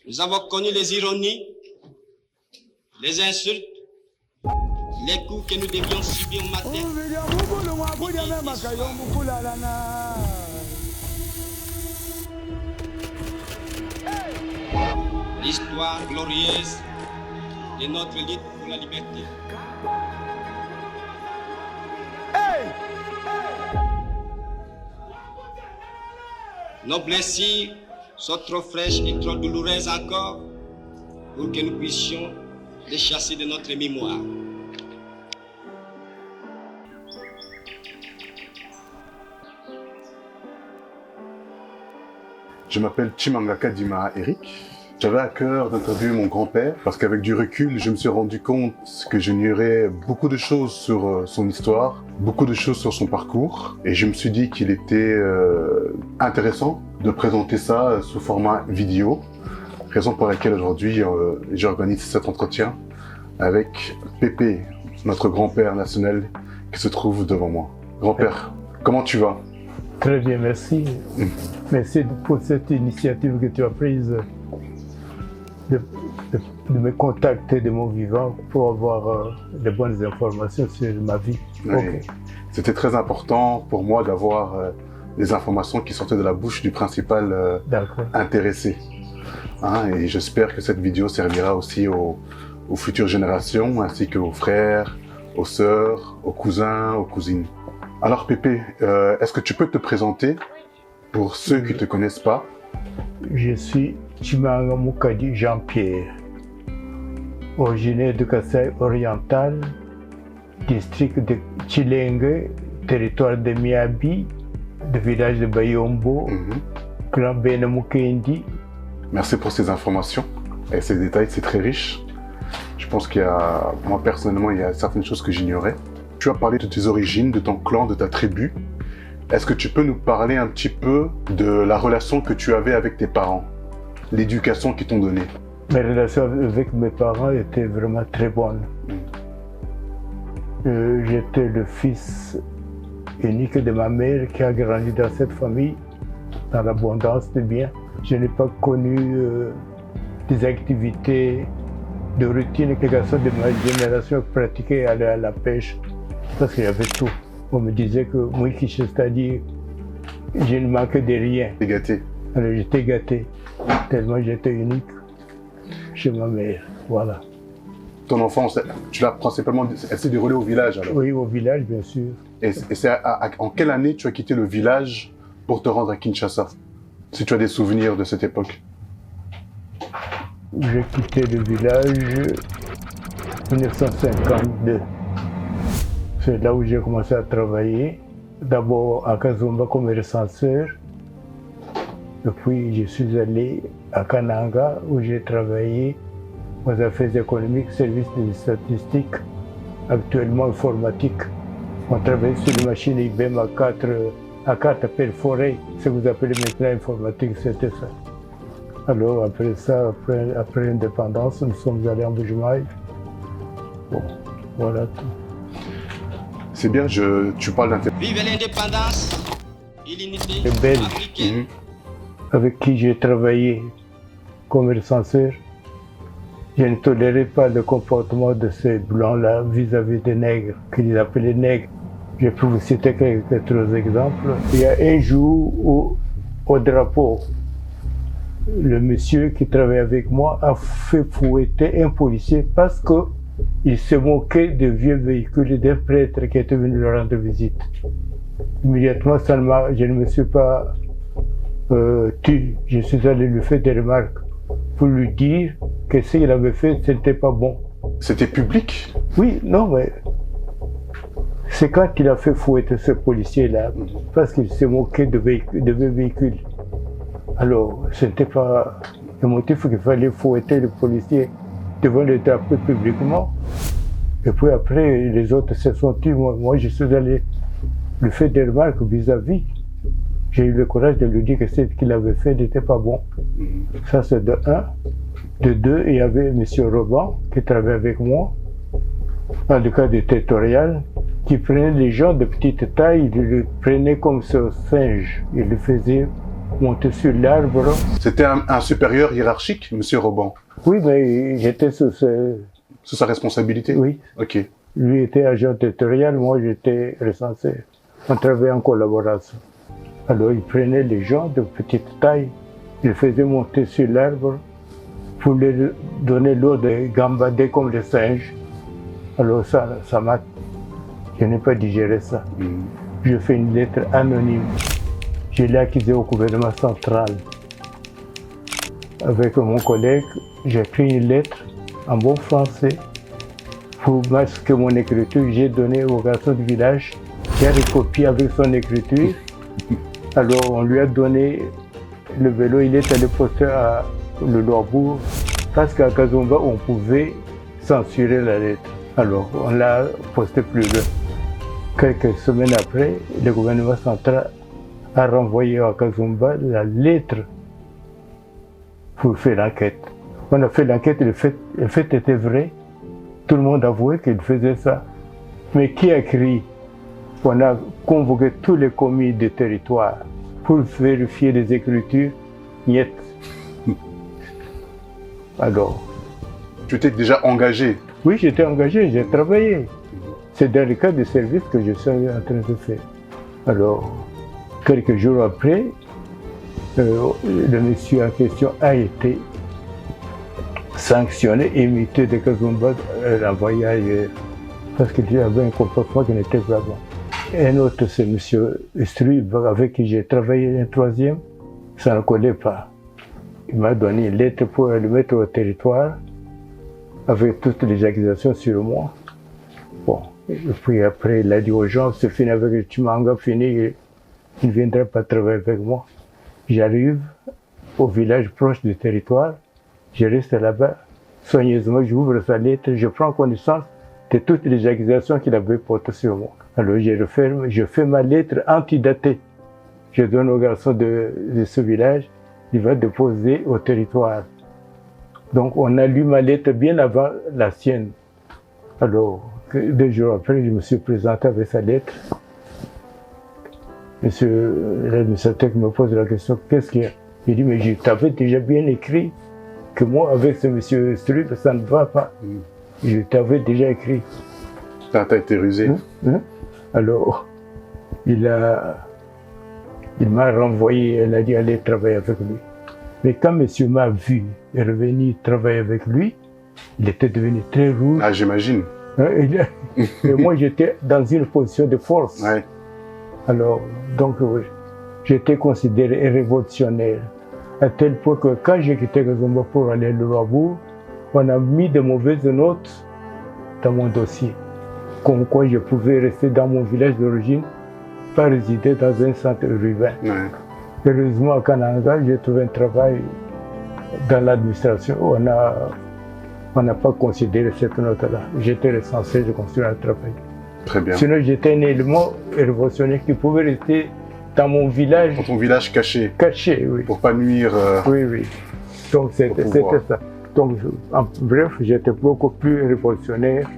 Nous avons connu les ironies, les insultes, les coups que nous devions subir matin. L'histoire glorieuse de notre lutte pour la liberté. Nos blessures sont trop fraîches et trop douloureuses encore pour que nous puissions les chasser de notre mémoire. Je m'appelle Chimangaka Dima Eric. J'avais à cœur d'interviewer mon grand-père parce qu'avec du recul, je me suis rendu compte que j'ignorais beaucoup de choses sur son histoire, beaucoup de choses sur son parcours. Et je me suis dit qu'il était intéressant de présenter ça sous format vidéo. Raison pour laquelle aujourd'hui, j'organise cet entretien avec Pépé, notre grand-père national qui se trouve devant moi. Grand-père, comment tu vas? Très bien, merci. Merci pour cette initiative que tu as prise de me contacter de mon vivant pour avoir de bonnes informations sur ma vie. Oui. Okay. C'était très important pour moi d'avoir des informations qui sortaient de la bouche du principal intéressé. Hein, et j'espère que cette vidéo servira aussi aux futures générations, ainsi qu'aux frères, aux sœurs, aux cousins, aux cousines. Alors Pépé, est-ce que tu peux te présenter pour ceux qui ne te connaissent pas? Je suis Chimanga Mukadi Jean-Pierre, originaire de Kasaï oriental, district de Chilenge, territoire de Miabi, de village de Bayombo, clan Benamukendi. Merci pour ces informations et ces détails, c'est très riche. Je pense qu'il y a, moi personnellement, il y a certaines choses que j'ignorais. Tu as parlé de tes origines, de ton clan, de ta tribu. Est-ce que tu peux nous parler un petit peu de la relation que tu avais avec tes parents, l'éducation qu'ils t'ont donnée? Mes relations avec mes parents étaient vraiment très bonnes. J'étais le fils unique de ma mère qui a grandi dans cette famille, dans l'abondance de biens. Je n'ai pas connu des activités de routine que les garçons de ma génération pratiquaient, aller à la pêche, parce qu'il y avait tout. On me disait que moi, c'est-à-dire, je ne manquais de rien. T'es gâté. Alors j'étais gâté, tellement j'étais unique chez ma mère, voilà. Ton enfance, tu l'as principalement, elle s'est déroulée au village alors? Oui, au village, bien sûr. Et c'est en quelle année tu as quitté le village pour te rendre à Kinshasa? Si tu as des souvenirs de cette époque. J'ai quitté le village en 1952. C'est là où j'ai commencé à travailler. D'abord à Kazumba comme recenseur. Et puis je suis allé à Kananga où j'ai travaillé aux affaires économiques, service de statistique, actuellement informatique. On travaille sur les machines IBM à 4 perforées, ce que vous appelez maintenant informatique, c'était ça. Alors après ça, après l'indépendance, nous sommes allés en Bujumaï. Bon, voilà tout. C'est bien, tu parles d'intérêt. Vive l'indépendance et l'unité africaine. Avec qui j'ai travaillé comme recenseur. Je ne tolérais pas le comportement de ces blancs-là vis-à-vis des nègres, qu'ils appelaient nègres. Je peux vous citer quelques autres exemples. Il y a un jour au drapeau, le monsieur qui travaillait avec moi a fait fouetter un policier parce qu'il se moquait de vieux véhicules d'un prêtre qui était venu lui rendre visite. Immédiatement, je ne me suis pas tu. Je suis allé lui faire des remarques pour lui dire que ce qu'il avait fait, ce n'était pas bon. C'était public? Oui, non, mais c'est quand il a fait fouetter ce policier-là, parce qu'il se moquait de vieux véhicules. Alors, ce n'était pas le motif qu'il fallait fouetter le policier devant le drapeau publiquement. Et puis après, les autres se sont dit, moi je suis allé lui faire des remarques vis-à-vis. J'ai eu le courage de lui dire que ce qu'il avait fait n'était pas bon. Ça, c'est de un. De deux, il y avait M. Roban qui travaillait avec moi, dans le cadre territorial, qui prenait les gens de petite taille, il les prenait comme ce singe. Il les faisait monter sur l'arbre. C'était un supérieur hiérarchique, Monsieur Roban, Oui, mais j'étais sous sous sa responsabilité? Oui. Ok. Lui était agent territorial, moi j'étais recenseur. On travaillait en collaboration. Alors il prenait les gens de petite taille, il les faisait monter sur l'arbre pour leur donner l'eau de gambader comme les singes. Alors ça m'a... Je n'ai pas digéré ça. Je fais une lettre anonyme. Je l'ai accusé au gouvernement central. Avec mon collègue, j'ai écrit une lettre en bon français pour masquer mon écriture. J'ai donné au garçon du village qui a recopié avec son écriture. Alors on lui a donné le vélo, il est allé poster à le Loabourg parce qu'à Kazumba on pouvait censurer la lettre. Alors on l'a posté plus loin. Quelques semaines après, le gouvernement central a renvoyé à Kazumba la lettre pour faire l'enquête. On a fait l'enquête, le fait était vrai. Tout le monde avouait qu'il faisait ça. Mais qui a écrit? On a convoqué tous les commis du territoire pour vérifier les écritures. Niet. Alors. Tu étais déjà engagé? Oui, j'étais engagé, j'ai travaillé. C'est dans le cadre du service que je suis en train de faire. Alors, quelques jours après, le monsieur en question a été sanctionné et muté de Kazumba, renvoyé ailleurs, parce qu'il avait un comportement qui n'était pas bon. Un autre, c'est monsieur Struve, avec qui j'ai travaillé, un troisième, ça ne collait pas. Il m'a donné une lettre pour le mettre au territoire, avec toutes les accusations sur moi. Bon, et puis après, il a dit aux gens, c'est fini avec le Chimanga, fini, il ne viendra pas travailler avec moi. J'arrive au village proche du territoire, je reste là-bas, soigneusement, j'ouvre sa lettre, je prends connaissance de toutes les accusations qu'il avait portées sur moi. Alors je referme, je fais ma lettre antidatée. Je donne au garçon de ce village, il va déposer au territoire. Donc on a lu ma lettre bien avant la sienne. Alors, 2 jours après, je me suis présenté avec sa lettre. Monsieur l'administrateur me pose la question, qu'est-ce qu'il y a? Il dit, mais je t'avais déjà bien écrit que moi, avec ce monsieur Struve, ça ne va pas. Je t'avais déjà écrit. T'as été rusé. Alors, il m'a renvoyé, elle a dit aller travailler avec lui. Mais quand monsieur m'a vu et revenu travailler avec lui, il était devenu très rouge. Ah, j'imagine. Et moi, j'étais dans une position de force. Ouais. Alors, donc, oui, j'étais considéré révolutionnaire. À tel point que quand j'ai quitté Kazumba pour aller à Loabourg, on a mis de mauvaises notes dans mon dossier. Comme quoi je pouvais rester dans mon village d'origine, pas résider dans un centre urbain. Ouais. Heureusement, à Kananga, j'ai trouvé un travail dans l'administration. On n'a pas considéré cette note-là. J'étais recensé, je continuais à travailler. Très bien. Sinon, j'étais un élément révolutionnaire qui pouvait rester dans mon village. Dans ton village caché. Caché, oui. Pour pas nuire. Oui, oui. Donc, c'était ça. Donc, en bref, j'étais beaucoup plus révolutionnaire.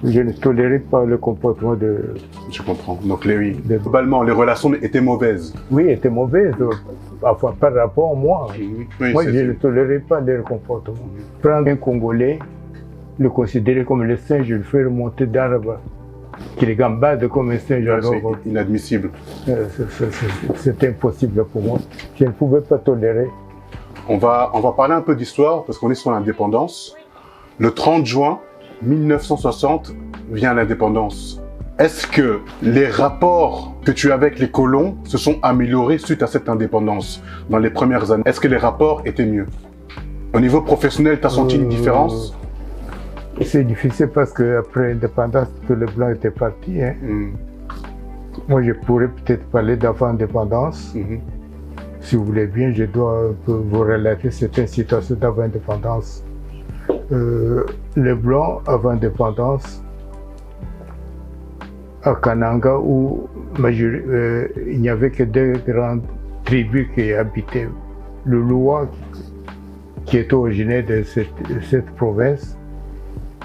Je ne tolérais pas le comportement de... Je comprends. Donc, globalement, les relations étaient mauvaises. Oui, étaient mauvaises. Enfin, par rapport à moi. Oui, moi, je ne tolérais pas leur comportement. Prendre un Congolais, le considérer comme le singe, je le fais remonter d'arbre, qu'il gambade comme un singe. C'est inadmissible. C'est impossible pour moi. Je ne pouvais pas tolérer. On va parler un peu d'histoire, parce qu'on est sur l'indépendance. Le 30 juin 1960 vient l'indépendance. Est-ce que les rapports que tu as avec les colons se sont améliorés suite à cette indépendance dans les premières années? Est-ce que les rapports étaient mieux? Au niveau professionnel, tu as senti une différence? C'est difficile parce qu'après l'indépendance, tous les Blancs étaient partis. Hein. Moi, je pourrais peut-être parler d'avant-indépendance. Si vous voulez bien, je dois vous relater certaines situations d'avant-indépendance. Les Blancs, avant l'indépendance, à Kananga, où il n'y avait que 2 grandes tribus qui habitaient. Le Loa, qui est originaire de cette province,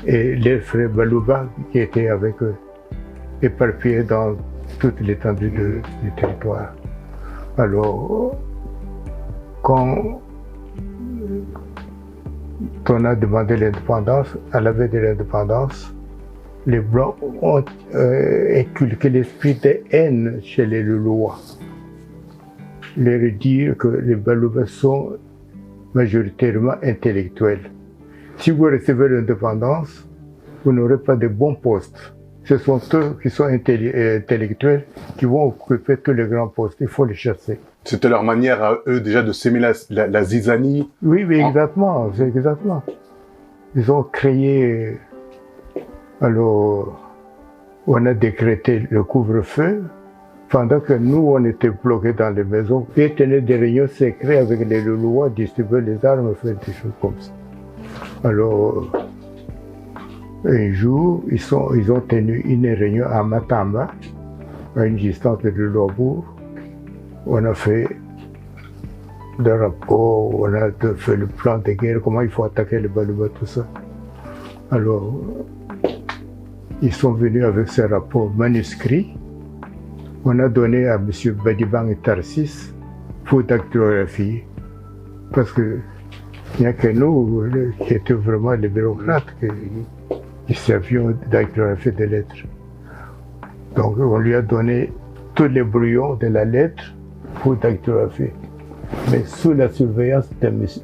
et les frères Balouba, qui étaient avec eux, éparpillés dans toute l'étendue du territoire. Alors, quand on a demandé l'indépendance, à la veille de l'indépendance, les Blancs ont inculqué l'esprit de haine chez les Lolois. Leur dire que les Balouba sont majoritairement intellectuels. Si vous recevez l'indépendance, vous n'aurez pas de bons postes. Ce sont eux qui sont intellectuels qui vont occuper tous les grands postes. Il faut les chasser. C'était leur manière à eux déjà de s'aimer la zizanie. Oui, exactement, c'est exactement. Ils ont créé. Alors, on a décrété le couvre-feu pendant que nous, on était bloqués dans les maisons et tenaient des réunions secrètes avec les Lolois, distribuer les armes, faire des choses comme ça. Alors, un jour, ils ont tenu une réunion à Matamba, à une distance de Lolobourg. On a fait des rapports, on a fait le plan de guerre, comment il faut attaquer les Balouba, tout ça. Alors, ils sont venus avec ces rapports manuscrits. On a donné à M. Badibang et Tarsis pour dactylographie. Parce qu'il n'y a que nous qui étions vraiment les bureaucrates qui servions dactylographie des lettres. Donc on lui a donné tous les brouillons de la lettre pour dactylographie, mais sous la surveillance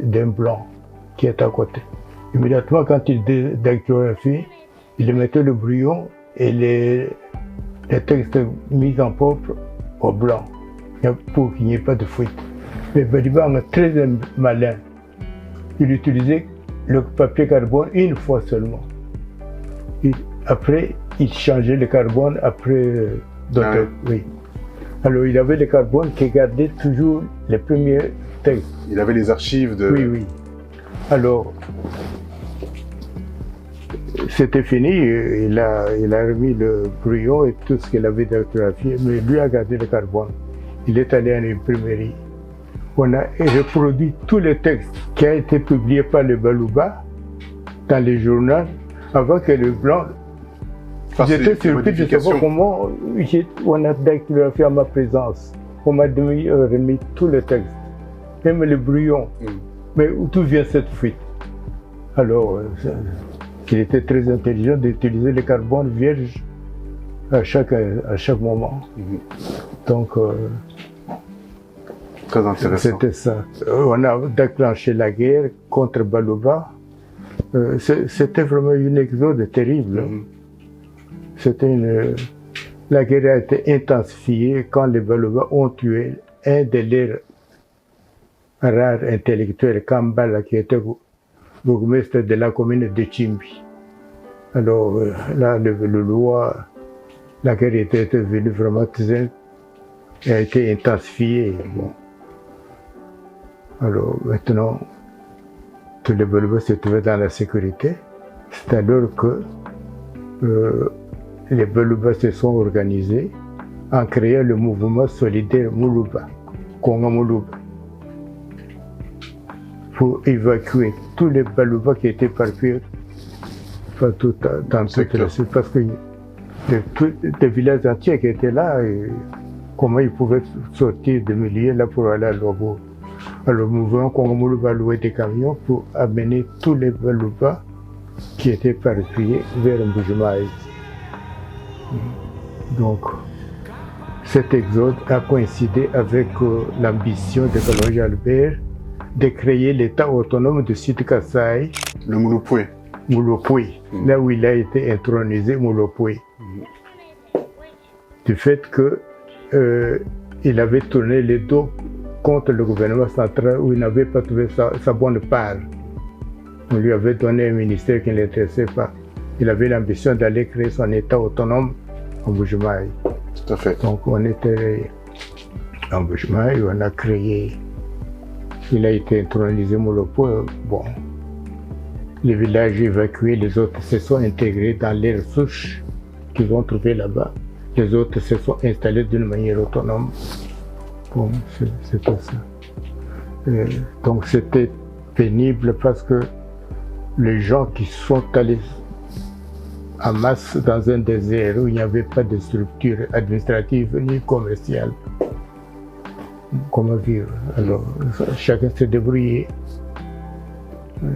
d'un blanc qui est à côté. Immédiatement quand il dactylographie, il mettait le brouillon et les textes mis en propre au blanc pour qu'il n'y ait pas de fuite. Mais Badibang est très malin. Il utilisait le papier carbone une fois seulement. Après, il changeait le carbone après d'autres. Oui. Alors, il avait le carbone qui gardait toujours les premiers textes. Il avait les archives de... Oui, oui. Alors, c'était fini, il a remis le brouillon et tout ce qu'il avait dactylographié, mais lui a gardé le carbone. Il est allé à l'imprimerie. On a reproduit tous les textes qui ont été publiés par le Balouba dans les journaux avant que le blanc. J'étais surpris de savoir comment on a dactylographié à ma présence. On m'a remis tous les textes, même le brouillon. Mais d'où vient cette fuite? Alors, il était très intelligent d'utiliser le carbone vierge à chaque moment. Donc, très intéressant. C'était ça. On a déclenché la guerre contre Balouba. C'était vraiment une exode terrible. La guerre a été intensifiée quand les Balouba ont tué un de leurs rares intellectuels, Kambala, qui était bourgmestre de la commune de Chimbi. Alors là, la guerre était devenue vraiment très, a été intensifiée. Bon. Alors maintenant, tous les Balouba se trouvaient dans la sécurité. C'est alors que les Balouba se sont organisés en créant le mouvement solidaire Moulouba, Konga Moulouba, pour évacuer tous les Balouba qui étaient partis partout dans toute la suite, parce que des villages entiers qui étaient là, et comment ils pouvaient sortir de milliers là pour aller à Lobo. Alors nous voulons qu'on va louer des camions pour amener tous les Balouba qui étaient partis vers Mbujimaï. Donc, cet exode a coïncidé avec l'ambition de Kaloji Albert de créer l'État autonome de Sud Kasaï. Le Moulopoué. Moulopoué, là où il a été intronisé, Moulopoué. Du fait qu'il avait tourné les dos contre le gouvernement central où il n'avait pas trouvé sa bonne part. On lui avait donné un ministère qui ne l'intéressait pas. Il avait l'ambition d'aller créer son État autonome en Mbujimaï. Tout à fait. Donc on était en Mbujimaï, on a créé, il a été intronisé Moulopoué. Bon, les villages évacués, les autres se sont intégrés dans les souches qu'ils ont trouvées là-bas. Les autres se sont installés d'une manière autonome. Bon, c'était ça. Donc c'était pénible parce que les gens qui sont allés en masse dans un désert où il n'y avait pas de structure administrative ni commerciale, comment vivre. Alors, chacun s'est débrouillé.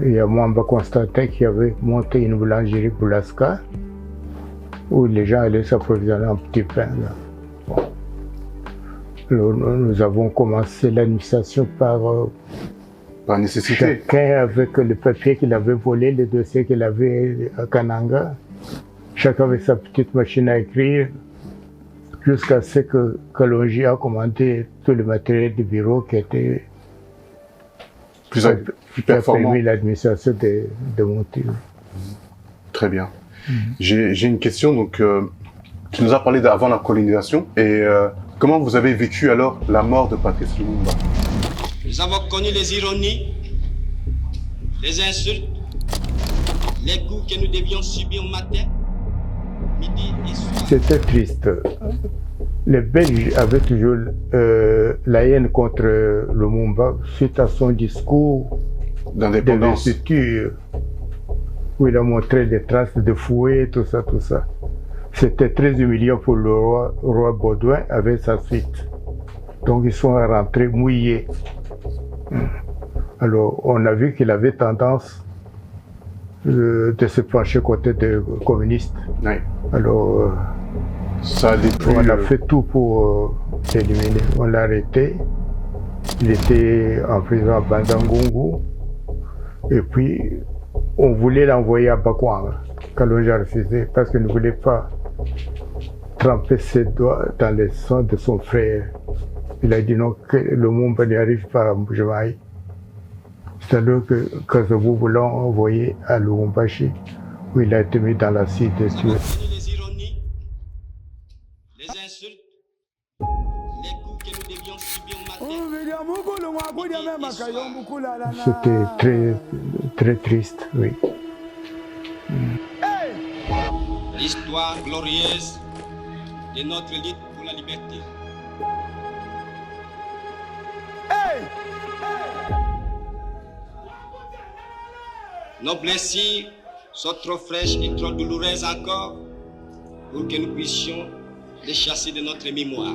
Et Mwamba constatait qu'il y avait monté une boulangerie pour l'Ascar, où les gens allaient s'approvisionner en petits pains. Là. Bon. Alors, nous avons commencé l'administration par nécessité. chacun avec le papier qu'il avait volé, les dossiers qu'il avait à Kananga. Chacun avec sa petite machine à écrire, jusqu'à ce que Kalonji a commandé tout le matériel du bureau qui était Plus performant. Qui a permis l'administration de monter. Très bien. J'ai une question. Donc, tu nous as parlé d'avant la colonisation. Et comment vous avez vécu alors la mort de Patrice Lumumba? Nous avons connu les ironies, les insultes, les coups que nous devions subir matin, midi et soir. C'était triste. Les Belges avaient toujours la haine contre Lumumba suite à son discours d'indépendance, d'investiture, où il a montré des traces de fouet, tout ça, tout ça. C'était très humiliant pour le roi Baudouin avec sa suite. Donc ils sont rentrés mouillés. Alors on a vu qu'il avait tendance de se pencher côté des communistes. Oui. Alors ça a on a fait tout pour l'éliminer. On l'a arrêté. Il était en prison à Bandangungu. Et puis, on voulait l'envoyer à Bakwang. Kalonji a refusé parce qu'il ne voulait pas tremper ses doigts dans le sang de son frère. Il a dit non, que le monde n'y arrive pas à Mbujimaï. C'est alors que Kasavu voulait envoyer à Lubumbashi, où il a été mis dans l'acide et tué. Les ironies, les insultes, les coups que nous devions subir matin. C'était très, très triste, oui. L'histoire glorieuse de notre lutte pour la liberté. Nos blessures sont trop fraîches et trop douloureuses encore pour que nous puissions les chasser de notre mémoire.